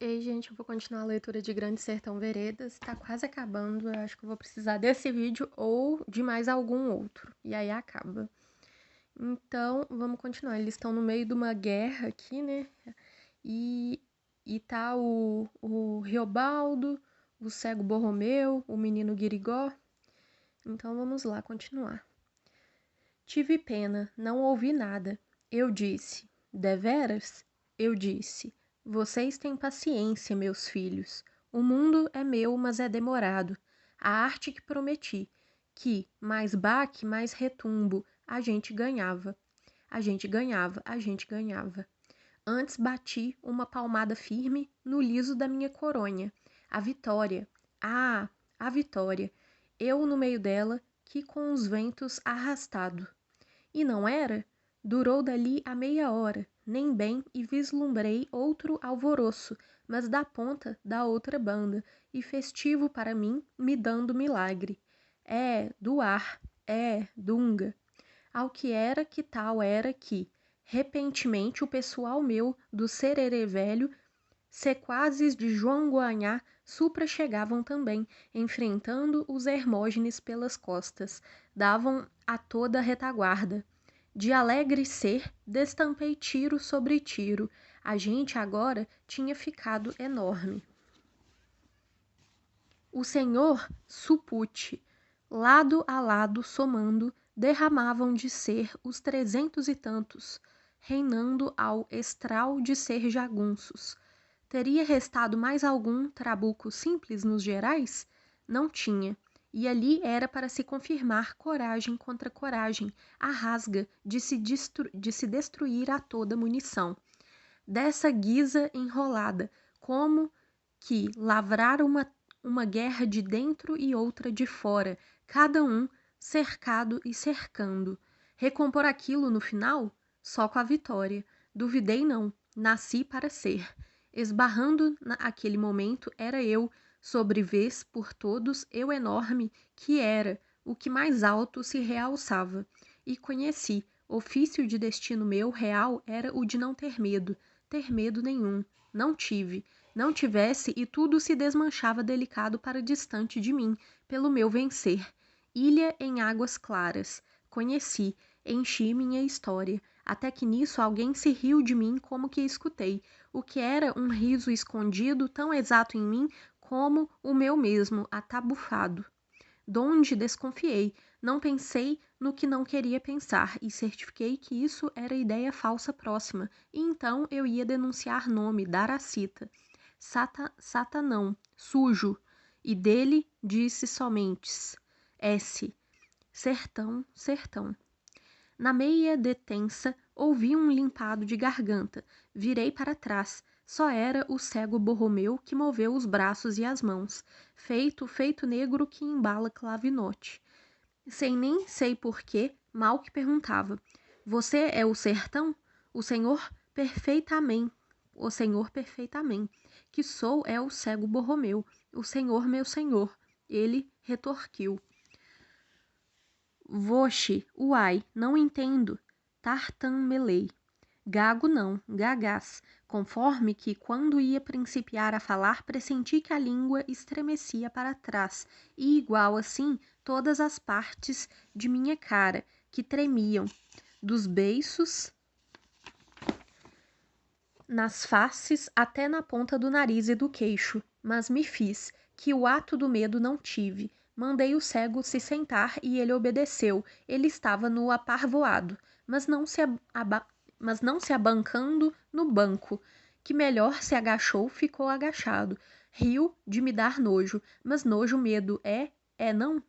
Ei, gente, eu vou continuar a leitura de Grande Sertão Veredas. Tá quase acabando. Eu acho que eu vou precisar desse vídeo ou de mais algum outro. E aí acaba. Então, vamos continuar. Eles estão no meio de uma guerra aqui, né? E, e tá o Riobaldo, o cego Borromeu, o menino Guirigó. Então, vamos lá, continuar. Tive pena, não ouvi nada. Eu disse, deveras? Eu disse, vocês têm paciência, meus filhos. O mundo é meu, mas é demorado. A arte que prometi, que, mais baque, mais retumbo, a gente ganhava. A gente ganhava, a gente ganhava. Antes bati uma palmada firme no liso da minha coronha. A vitória. Ah, a vitória. Eu no meio dela, que com os ventos arrastado. E não era? Durou dali a meia hora, nem bem, e vislumbrei outro alvoroço, mas da ponta da outra banda, e festivo para mim, me dando milagre. É, do ar, dunga. Ao que era que tal era que, repentemente, o pessoal meu, do Sererê Velho, sequazes de João Goanhá, supra chegavam também, enfrentando os Hermógenes pelas costas, davam a toda a retaguarda. De alegre ser, destampei tiro sobre tiro. A gente agora tinha ficado enorme. O senhor Supute, lado a lado somando, derramavam de ser os 300 e tantos, reinando ao estral de ser jagunços. Teria restado mais algum trabuco simples nos gerais? Não tinha. E ali era para se confirmar coragem contra coragem, a rasga de se destruir a toda munição. Dessa guisa enrolada, como que lavrar uma guerra de dentro e outra de fora, cada um cercado e cercando. Recompor aquilo no final? Só com a vitória. Duvidei não, nasci para ser. Esbarrando naquele momento era eu, sobre vez por todos, eu enorme, que era, o que mais alto se realçava. E conheci, ofício de destino meu real era o de não ter medo nenhum. Não tive. Não tivesse e tudo se desmanchava delicado para distante de mim, pelo meu vencer. Ilha em águas claras. Conheci, enchi minha história. Até que nisso alguém se riu de mim como que escutei, o que era um riso escondido tão exato em mim como o meu mesmo, atabufado. Donde desconfiei, não pensei no que não queria pensar e certifiquei que isso era ideia falsa próxima, e então eu ia denunciar nome, dar a cita. Satanão, sujo, e dele disse somente S. Sertão, sertão. Na meia detença, ouvi um limpado de garganta. Virei para trás. Só era o cego Borromeu que moveu os braços e as mãos, feito negro que embala clavinote. Sem nem sei porquê, mal que perguntava. Você é o sertão? O senhor perfeitamente. O senhor perfeitamente. Que sou é o cego Borromeu. O senhor, meu senhor. Ele retorquiu. Voxe, uai, não entendo. Tartamelei. Gago não, gagás, conforme que, quando ia principiar a falar, pressenti que a língua estremecia para trás, e igual assim todas as partes de minha cara, que tremiam, dos beiços nas faces até na ponta do nariz e do queixo, mas me fiz, que o ato do medo não tive. Mandei o cego se sentar e ele obedeceu. Ele estava no aparvoado, mas não se abancando no banco, que melhor se agachou, ficou agachado. Riu de me dar nojo, mas nojo medo é não?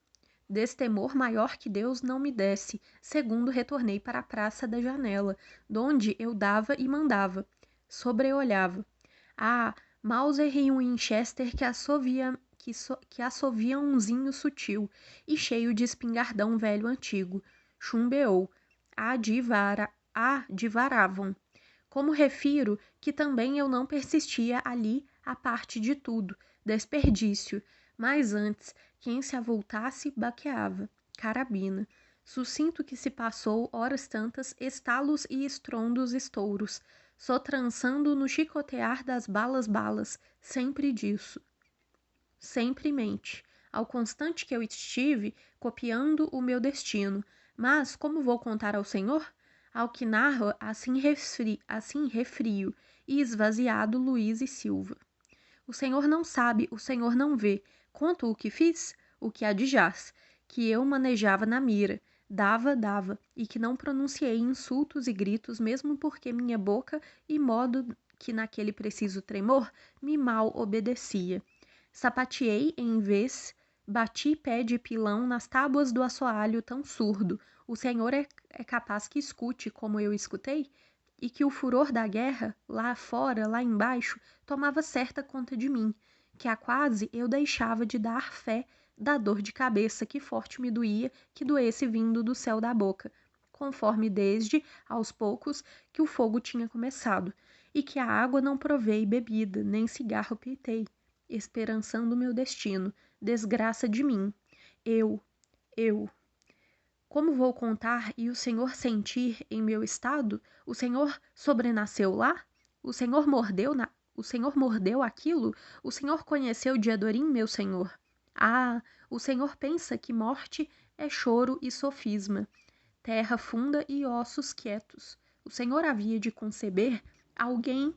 Destemor maior que Deus não me desse. Segundo, retornei para a praça da janela, donde eu dava e mandava. Sobreolhava. Ah, Mauser e um Winchester que assovia umzinho sutil e cheio de espingardão velho antigo. Chumbeou. Adivaravam. Como refiro que também eu não persistia ali a parte de tudo, desperdício, mas antes, quem se avultasse baqueava, carabina. Sucinto que se passou horas tantas, estalos e estrondos estouros, sotrançando no chicotear das balas, sempre disso. Sempre mente, ao constante que eu estive, copiando o meu destino. Mas, como vou contar ao Senhor? Ao que narra assim refrio e esvaziado Luiz e Silva. O Senhor não sabe, o Senhor não vê. Conto o que fiz, o que adjaz, que eu manejava na mira, dava, e que não pronunciei insultos e gritos, mesmo porque minha boca e modo que naquele preciso tremor me mal obedecia. Sapateei em vez, bati pé de pilão nas tábuas do assoalho tão surdo. O Senhor é capaz que escute como eu escutei? E que o furor da guerra, lá fora, lá embaixo, tomava certa conta de mim, que há quase eu deixava de dar fé da dor de cabeça que forte me doía, que doesse vindo do céu da boca, conforme desde, aos poucos, que o fogo tinha começado, e que a água não provei bebida, nem cigarro pitei, esperançando meu destino, desgraça de mim. Eu. Como vou contar e o Senhor sentir em meu estado? O Senhor sobrenasceu lá? O Senhor mordeu aquilo? O Senhor conheceu Diadorim, meu Senhor? Ah, o Senhor pensa que morte é choro e sofisma, terra funda e ossos quietos. O Senhor havia de conceber alguém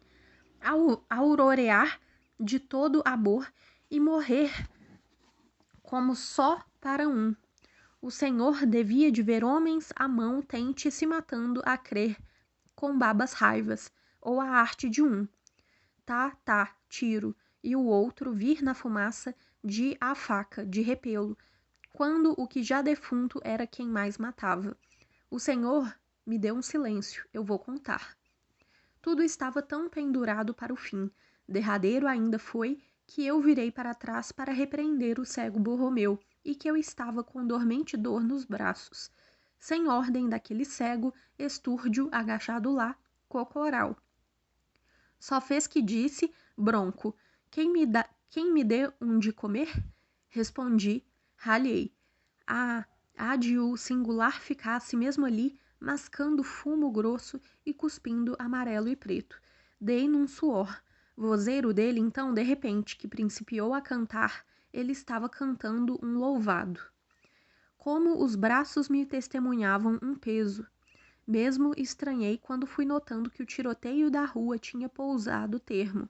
aurorear de todo amor e morrer como só para um. O Senhor devia de ver homens à mão tente se matando a crer com babas raivas, ou a arte de um. Tá, tiro, e o outro vir na fumaça de a faca, de repelo, quando o que já defunto era quem mais matava. O Senhor me deu um silêncio, eu vou contar. Tudo estava tão pendurado para o fim. Derradeiro ainda foi que eu virei para trás para repreender o cego Borromeu, e que eu estava com dormente dor nos braços. Sem ordem daquele cego, estúrdio, agachado lá, cocoral. Só fez que disse, bronco, quem me dê um de comer? Respondi, ralhei. Há de o singular ficasse mesmo ali, mascando fumo grosso e cuspindo amarelo e preto. Dei num suor. Vozeiro dele, então, de repente, que principiou a cantar, ele estava cantando um louvado. Como os braços me testemunhavam um peso. Mesmo estranhei quando fui notando que o tiroteio da rua tinha pousado termo.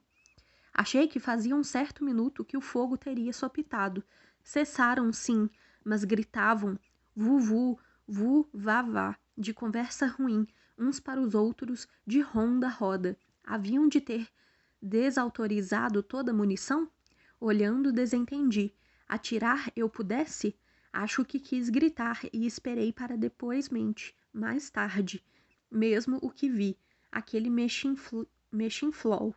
Achei que fazia um certo minuto que o fogo teria sopitado. Cessaram, sim, mas gritavam vu, vá, de conversa ruim, uns para os outros, de ronda roda. Haviam de ter desautorizado toda a munição? Olhando, desentendi. Atirar eu pudesse? Acho que quis gritar e esperei para depois mente, mais tarde. Mesmo o que vi, aquele mexinflol.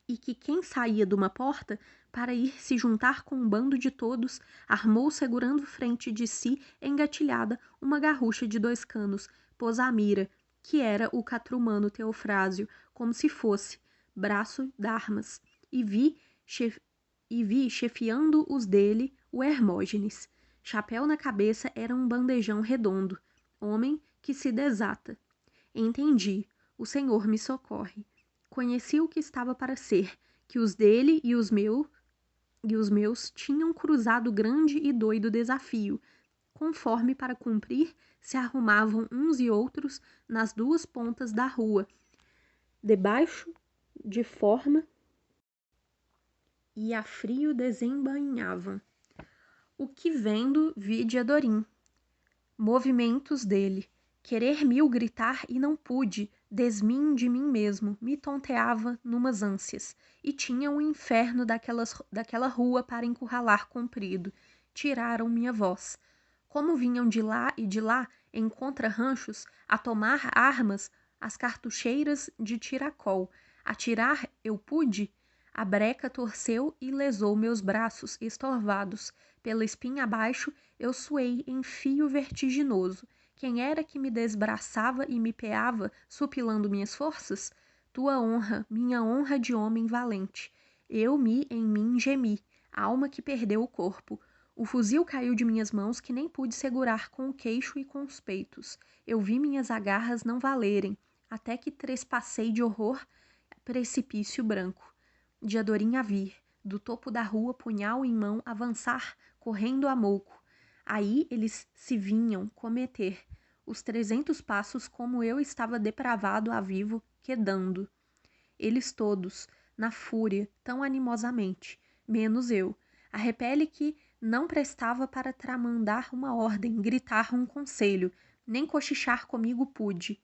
E que quem saía de uma porta para ir se juntar com um bando de todos, armou segurando frente de si, engatilhada, uma garrucha de 2 canos, pôs à mira, que era o catrumano Teofrásio, como se fosse braço d'armas, e vi chefiando os dele o Hermógenes. Chapéu na cabeça era um bandejão redondo, homem que se desata. Entendi, o Senhor me socorre. Conheci o que estava para ser, que os dele e os meus tinham cruzado grande e doido desafio. Conforme para cumprir, se arrumavam uns e outros nas 2 pontas da rua, debaixo de forma e a frio desembainhavam. O que vendo vi de Adorim. Movimentos dele. Querer mil gritar e não pude, desmim de mim mesmo, me tonteava numas ânsias, e tinha um inferno daquela rua para encurralar comprido. Tiraram minha voz. Como vinham de lá e de lá, em contra-ranchos, a tomar armas, as cartucheiras de tiracol. Atirar eu pude? A breca torceu e lesou meus braços estorvados. Pela espinha abaixo, eu suei em fio vertiginoso. Quem era que me desbraçava e me peava, supilando minhas forças? Tua honra, minha honra de homem valente. Em mim gemi, alma que perdeu o corpo. O fuzil caiu de minhas mãos que nem pude segurar com o queixo e com os peitos. Eu vi minhas agarras não valerem. até que trespassei de horror precipício branco. Diadorim a vir, do topo da rua, punhal em mão, avançar, correndo a mouco. Aí eles se vinham cometer os 300 passos como eu estava depravado a vivo, quedando. Eles todos, na fúria, tão animosamente, menos eu. Arrepele que não prestava para tramandar uma ordem, gritar um conselho, nem cochichar comigo pude.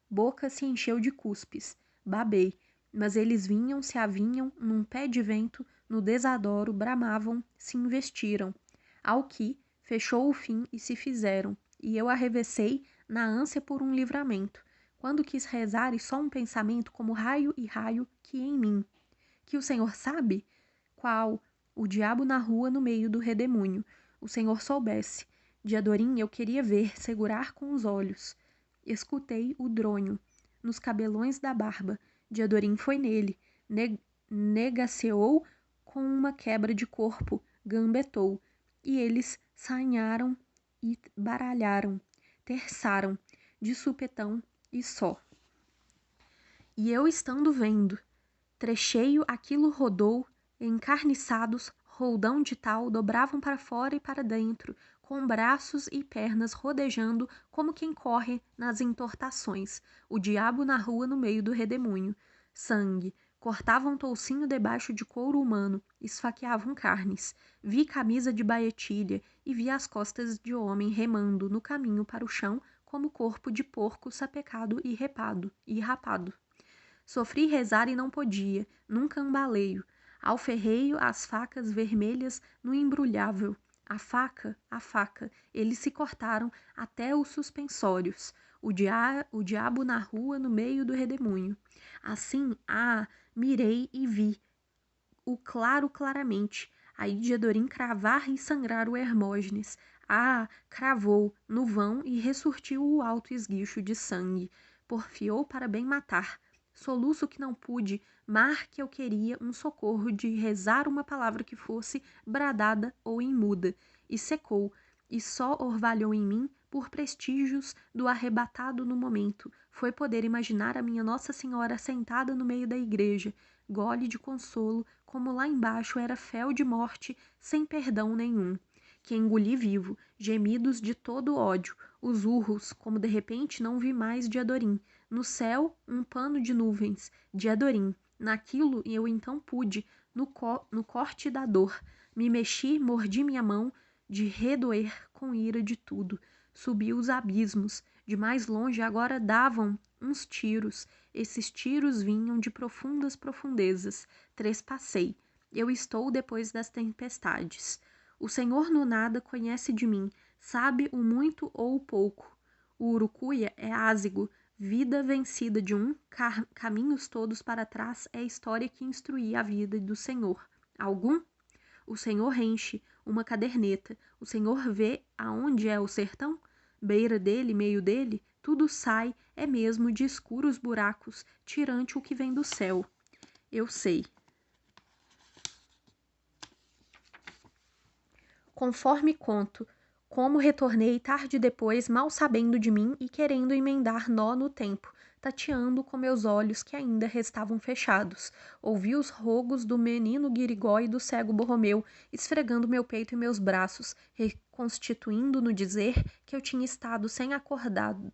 Boca se encheu de cuspes. Babei. Mas eles vinham, se avinham, num pé de vento, no desadoro, bramavam, se investiram. Ao que, fechou o fim e se fizeram, e eu arrevessei na ânsia por um livramento, quando quis rezar e só um pensamento como raio e raio que em mim. Que o Senhor sabe? Qual? O diabo na rua no meio do redemoinho. O Senhor soubesse. Diadorim eu queria ver, segurar com os olhos. Escutei o dronho, nos cabelões da barba. Diadorim foi nele. Negaceou com uma quebra de corpo, gambetou. E eles sainharam e baralharam, terçaram, de supetão e só. E eu estando vendo, trecheio aquilo rodou, encarniçados, roldão de tal, dobravam para fora e para dentro, com braços e pernas rodejando como quem corre nas entortações, o diabo na rua no meio do redemoinho. Sangue, cortavam toucinho debaixo de couro humano, esfaqueavam carnes. Vi camisa de baetilha e vi as costas de homem remando no caminho para o chão como corpo de porco sapecado e rapado. Sofri rezar e não podia, num cambaleio. Ao ferreio, as facas vermelhas no embrulhável. A faca, eles se cortaram até os suspensórios. O diabo na rua, no meio do redemoinho. Assim, mirei e vi o claro claramente. Aí Diadorim cravar e sangrar o Hermógenes. Cravou, no vão, e ressurtiu o alto esguicho de sangue. Porfiou para bem matar. Soluço que não pude, mar que eu queria um socorro de rezar uma palavra que fosse bradada ou imuda, e secou, e só orvalhou em mim, por prestígios do arrebatado no momento, foi poder imaginar a minha Nossa Senhora sentada no meio da igreja, gole de consolo, como lá embaixo era fel de morte, sem perdão nenhum. Que engoli vivo, gemidos de todo ódio, os urros, como de repente não vi mais Diadorim. No céu, um pano de nuvens, Diadorim. Naquilo eu então pude, no corte da dor. Me mexi, mordi minha mão, de redoer com ira de tudo. Subi os abismos. De mais longe agora davam uns tiros. Esses tiros vinham de profundas profundezas. Trespassei. Eu estou depois das tempestades. O Senhor no nada conhece de mim, sabe o muito ou o pouco. O urucuia é ázigo, vida vencida de um, caminhos todos para trás é a história que instruía a vida do Senhor. Algum? O Senhor enche uma caderneta. O Senhor vê aonde é o sertão? Beira dele, meio dele, tudo sai, é mesmo de escuros buracos, tirante o que vem do céu. Eu sei. Conforme conto, como retornei tarde depois, mal sabendo de mim e querendo emendar nó no tempo, tateando com meus olhos que ainda restavam fechados. Ouvi os rogos do menino Guirigó e do cego Borromeu, esfregando meu peito e meus braços, reconstituindo no dizer que eu tinha estado sem acordo,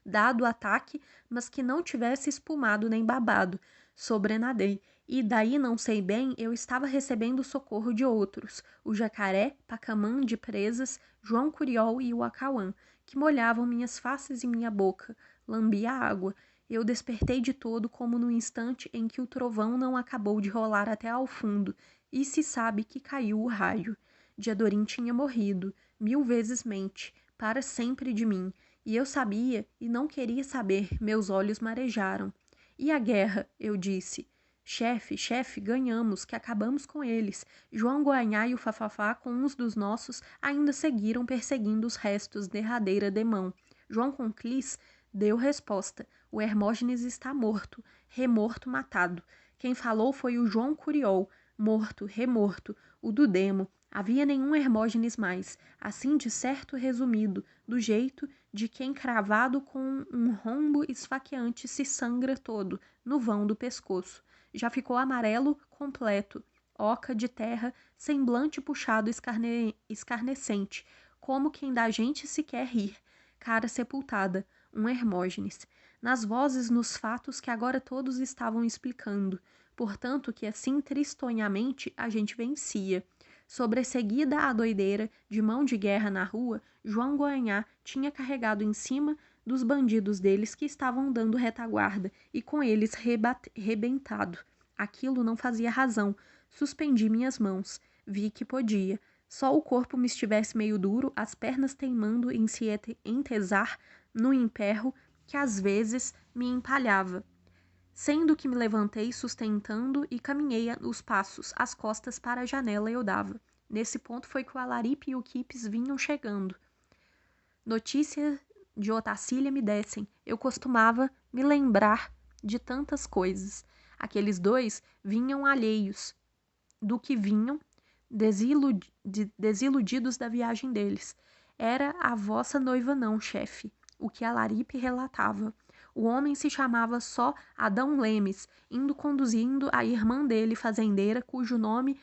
dado o ataque, mas que não tivesse espumado nem babado. Sobrenadei. E daí não sei bem, eu estava recebendo o socorro de outros, o Jacaré, Pacamã de presas, João Curiol e o Acauã, que molhavam minhas faces e minha boca, lambia a água. Eu despertei de todo como no instante em que o trovão não acabou de rolar até ao fundo, e se sabe que caiu o raio. Diadorim tinha morrido, 1000 vezes mente, para sempre de mim, e eu sabia e não queria saber, meus olhos marejaram. E a guerra, eu disse. Chefe, ganhamos, que acabamos com eles. João Goanhá e o Fafafá, com uns dos nossos, ainda seguiram perseguindo os restos derradeira demão. João Conclis deu resposta. O Hermógenes está morto, remorto, matado. Quem falou foi o João Curiol, morto, remorto, o do Demo. Havia nenhum Hermógenes mais, assim de certo resumido, do jeito de quem cravado com um rombo esfaqueante se sangra todo, no vão do pescoço. Já ficou amarelo completo, oca de terra, semblante puxado escarnecente, como quem da gente se quer rir, cara sepultada, um Hermógenes. Nas vozes, nos fatos que agora todos estavam explicando, portanto que assim tristonhamente a gente vencia. Sobresseguida a doideira, de mão de guerra na rua, João Goiânia tinha carregado em cima dos bandidos deles que estavam dando retaguarda e com eles rebentado. Aquilo não fazia razão. Suspendi minhas mãos. Vi que podia. Só o corpo me estivesse meio duro, as pernas teimando em se entesar no emperro que às vezes me empalhava. Sendo que me levantei sustentando e caminhei os passos, as costas para a janela eu dava. Nesse ponto foi que o Alaripe e o Quipes vinham chegando. Notícia de Otacília me dessem. Eu costumava me lembrar de tantas coisas. Aqueles dois vinham alheios do que vinham, desiludidos da viagem deles. Era a vossa noiva não, chefe, o que Alaripe relatava. O homem se chamava só Adão Lemes, indo conduzindo a irmã dele, fazendeira, cujo nome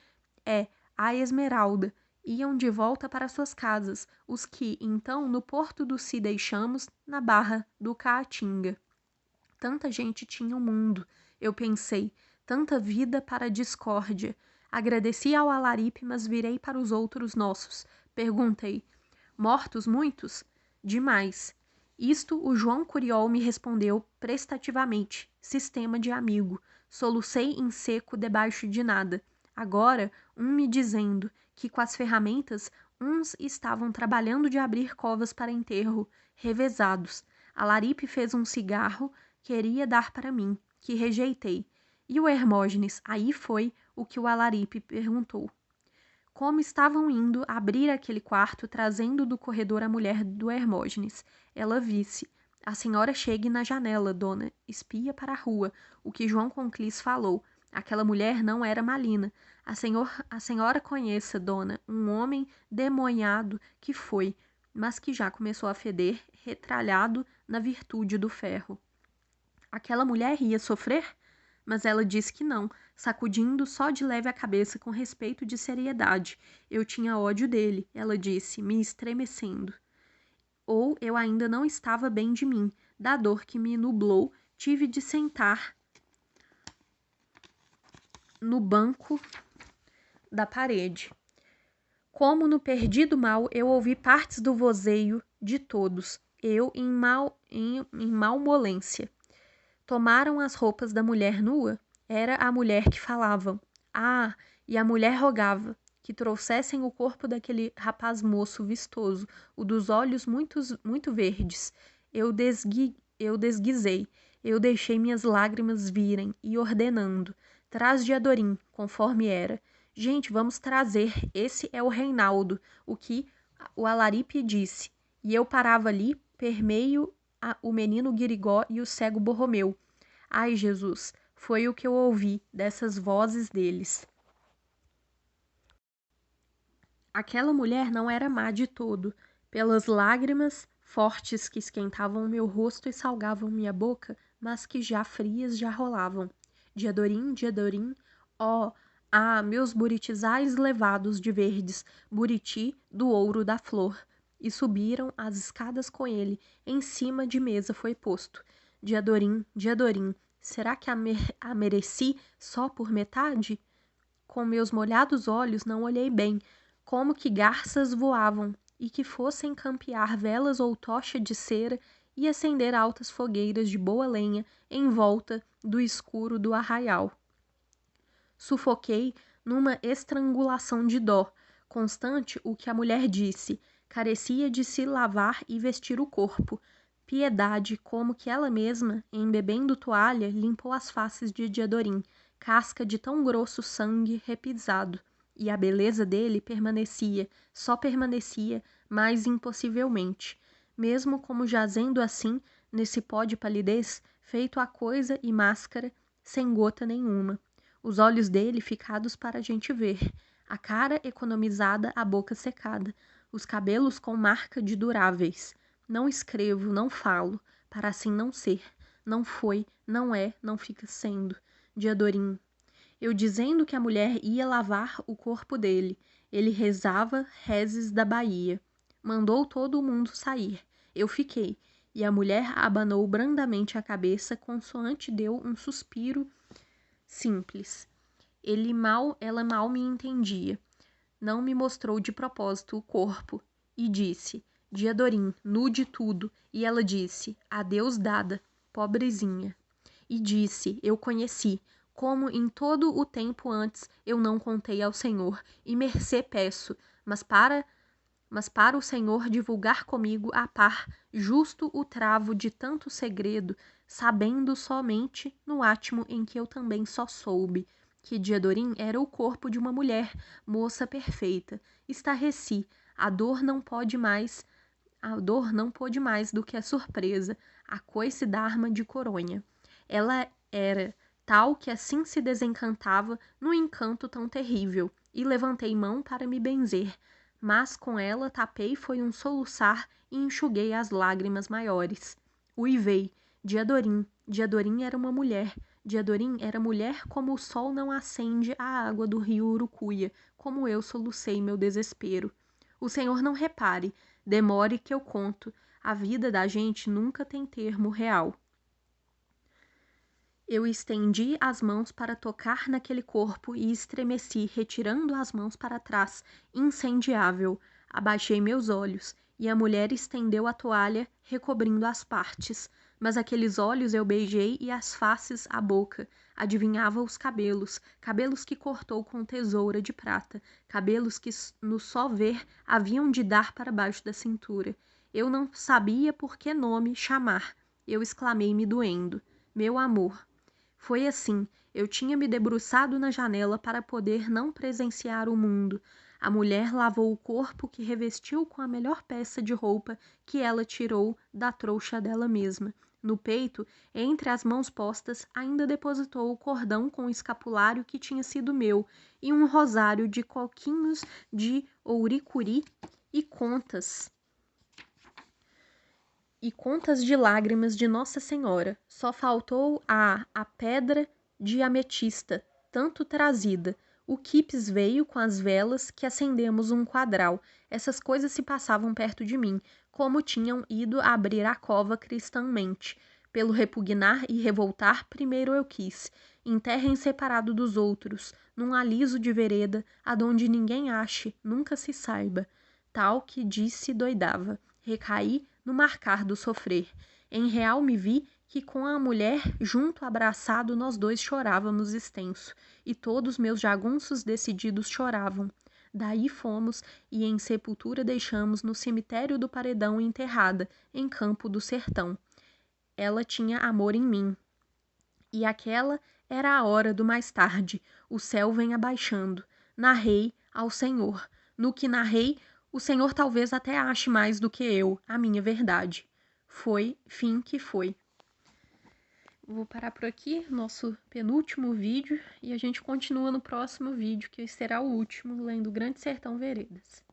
é a Esmeralda. Iam de volta para suas casas, os que, então, no porto do Se Deixamos, na barra do Caatinga. Tanta gente tinha o mundo, eu pensei, tanta vida para a discórdia. Agradeci ao Alaripe, mas virei para os outros nossos. Perguntei, mortos muitos? Demais. Isto o João Curiol me respondeu prestativamente, sistema de amigo. Solucei em seco debaixo de nada. Agora, me dizendo que com as ferramentas uns estavam trabalhando de abrir covas para enterro, revezados. Alaripe fez um cigarro, queria dar para mim, que rejeitei. E o Hermógenes, aí foi o que o Alaripe perguntou. Como estavam indo abrir aquele quarto, trazendo do corredor a mulher do Hermógenes. Ela visse. A senhora chegue na janela, dona. Espia para a rua. O que João Conclis falou. Aquela mulher não era malina. A senhora conheça, dona, um homem demonhado que foi, mas que já começou a feder, retralhado na virtude do ferro. Aquela mulher ia sofrer? Mas ela disse que não, sacudindo só de leve a cabeça com respeito de seriedade. Eu tinha ódio dele, ela disse, me estremecendo. Ou eu ainda não estava bem de mim. Da dor que me nublou, tive de sentar no banco da parede. Como no perdido mal, eu ouvi partes do vozeio de todos, eu em malmolência. Tomaram as roupas da mulher nua? Era a mulher que falavam. Ah, e a mulher rogava que trouxessem o corpo daquele rapaz moço vistoso, o dos olhos muito verdes. Eu desguisei, eu deixei minhas lágrimas virem e ordenando. Traz de Adorim, conforme era. Gente, vamos trazer, esse é o Reinaldo, o que o Alaripe disse. E eu parava ali, permeio o menino Guirigó e o cego Borromeu. Ai, Jesus, foi o que eu ouvi dessas vozes deles. Aquela mulher não era má de todo. Pelas lágrimas fortes que esquentavam meu rosto e salgavam minha boca, mas que já frias já rolavam. De Adorim, ó, meus buritizais levados de verdes, buriti do ouro da flor. E subiram as escadas com ele, em cima de mesa foi posto. De Adorim, será que a mereci só por metade? Com meus molhados olhos não olhei bem, como que garças voavam, e que fossem campear velas ou tocha de cera e acender altas fogueiras de boa lenha em volta do escuro do arraial. Sufoquei numa estrangulação de dó, constante o que a mulher disse, carecia de se lavar e vestir o corpo. Piedade, como que ela mesma, embebendo toalha, limpou as faces de Diadorim, casca de tão grosso sangue repisado. E a beleza dele permanecia, só permanecia, mais impossivelmente. Mesmo como jazendo assim, nesse pó de palidez, feito a coisa e máscara, sem gota nenhuma. Os olhos dele ficados para a gente ver, a cara economizada, a boca secada, os cabelos com marca de duráveis. Não escrevo, não falo, para assim não ser. Não foi, não é, não fica sendo. Diadorim. Eu dizendo que a mulher ia lavar o corpo dele. Ele rezava rezes da Bahia. Mandou todo o mundo sair. Eu fiquei. E a mulher abanou brandamente a cabeça, consoante deu um suspiro simples. Ela mal me entendia. Não me mostrou de propósito o corpo. E disse, Diadorim, nu de tudo. E ela disse, adeus dada, pobrezinha. E disse, eu conheci, como em todo o tempo antes eu não contei ao Senhor, e mercê peço, mas para o Senhor divulgar comigo a par, justo o travo de tanto segredo, sabendo somente no átimo em que eu também só soube, que Diadorim era o corpo de uma mulher, moça perfeita. Estarreci, a dor não pôde mais do que a surpresa, a coice d'arma de coronha. Ela era tal que assim se desencantava no encanto tão terrível, e levantei mão para me benzer, mas com ela tapei foi um soluçar e enxuguei as lágrimas maiores. Uivei, Diadorim era uma mulher, Diadorim era mulher como o sol não acende a água do rio Urucuia, como eu solucei meu desespero. O Senhor não repare, demore que eu conto, a vida da gente nunca tem termo real. Eu estendi as mãos para tocar naquele corpo e estremeci, retirando as mãos para trás, incendiável. Abaixei meus olhos, e a mulher estendeu a toalha, recobrindo as partes. Mas aqueles olhos eu beijei e as faces a boca. Adivinhava os cabelos, cabelos que cortou com tesoura de prata, cabelos que, no só ver, haviam de dar para baixo da cintura. Eu não sabia por que nome chamar. Eu exclamei me doendo. Meu amor. Foi assim, eu tinha me debruçado na janela para poder não presenciar o mundo. A mulher lavou o corpo que revestiu com a melhor peça de roupa que ela tirou da trouxa dela mesma. No peito, entre as mãos postas, ainda depositou o cordão com o escapulário que tinha sido meu e um rosário de coquinhos de ouricuri e contas de lágrimas de Nossa Senhora. Só faltou a pedra de ametista, tanto trazida. O quipes veio com as velas que acendemos um quadral. Essas coisas se passavam perto de mim, como tinham ido abrir a cova cristãmente. Pelo repugnar e revoltar, primeiro eu quis. Em terra separado dos outros, num aliso de vereda, adonde ninguém ache, nunca se saiba. Tal que disse doidava. Recaí no marcar do sofrer. Em real me vi que com a mulher junto abraçado nós dois chorávamos extenso, e todos meus jagunços decididos choravam. Daí fomos e em sepultura deixamos no cemitério do Paredão enterrada, em campo do sertão. Ela tinha amor em mim. E aquela era a hora do mais tarde, o céu vem abaixando. Narrei ao Senhor. No que narrei, o Senhor talvez até ache mais do que eu, a minha verdade. Foi, fim que foi. Vou parar por aqui, nosso penúltimo vídeo, e a gente continua no próximo vídeo, que será o último, lendo Grande Sertão Veredas.